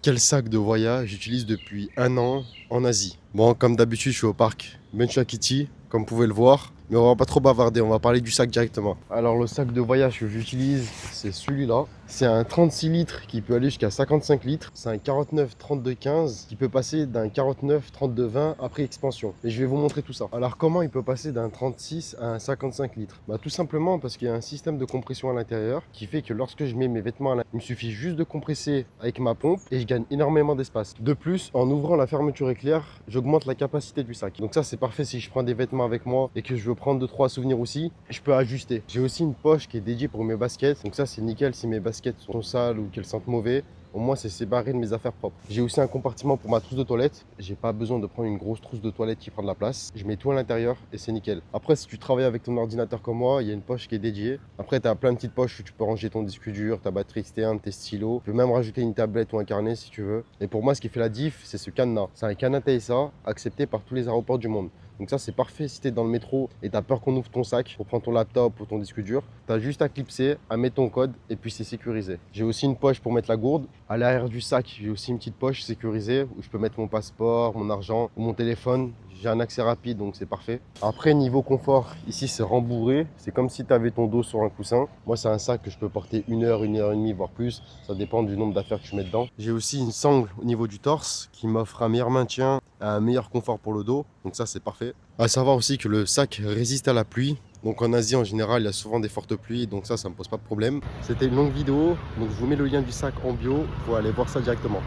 Quel sac de voyage j'utilise depuis un an en Asie? Bon, comme d'habitude, je suis au parc Benchakiti, comme vous pouvez le voir. Mais on va pas trop bavarder, on va parler du sac directement. Alors le sac de voyage que j'utilise, c'est celui-là. C'est un 36 litres qui peut aller jusqu'à 55 litres. C'est un 49 32 15 qui peut passer d'un 49 32 20 après expansion. Et je vais vous montrer tout ça. Alors comment il peut passer d'un 36 à un 55 litres? Bah tout simplement parce qu'il y a un système de compression à l'intérieur qui fait que lorsque je mets mes vêtements à l'intérieur, il me suffit juste de compresser avec ma pompe et je gagne énormément d'espace. De plus, en ouvrant la fermeture éclair, j'augmente la capacité du sac. Donc ça c'est parfait si je prends des vêtements avec moi et que je veux prendre 2-3 souvenirs aussi, je peux ajuster. J'ai aussi une poche qui est dédiée pour mes baskets. Donc ça c'est nickel si mes baskets sont sales ou qu'elles sentent mauvais. Au moins, c'est séparé de mes affaires propres. J'ai aussi un compartiment pour ma trousse de toilette. J'ai pas besoin de prendre une grosse trousse de toilette qui prend de la place. Je mets tout à l'intérieur et c'est nickel. Après, si tu travailles avec ton ordinateur comme moi, il y a une poche qui est dédiée. Après, tu as plein de petites poches où tu peux ranger ton disque dur, ta batterie externe, tes stylos. Tu peux même rajouter une tablette ou un carnet si tu veux. Et pour moi, ce qui fait la diff, c'est ce cadenas. C'est un cadenas TSA accepté par tous les aéroports du monde. Donc ça c'est parfait si tu es dans le métro et tu as peur qu'on ouvre ton sac pour prendre ton laptop ou ton disque dur. Tu as juste à clipser, à mettre ton code et puis c'est sécurisé. J'ai aussi une poche pour mettre la gourde. À l'arrière du sac, j'ai aussi une petite poche sécurisée où je peux mettre mon passeport, mon argent ou mon téléphone. J'ai un accès rapide donc c'est parfait. Après niveau confort, ici c'est rembourré. C'est comme si tu avais ton dos sur un coussin. Moi c'est un sac que je peux porter 1 heure et demie voire plus. Ça dépend du nombre d'affaires que je mets dedans. J'ai aussi une sangle au niveau du torse qui m'offre un meilleur maintien, un meilleur confort pour le dos. Donc ça c'est parfait. À savoir aussi que le sac résiste à la pluie. Donc en Asie en général il y a souvent des fortes pluies, donc ça me pose pas de problème. C'était une longue vidéo, donc je vous mets le lien du sac en bio, il faut aller voir ça directement.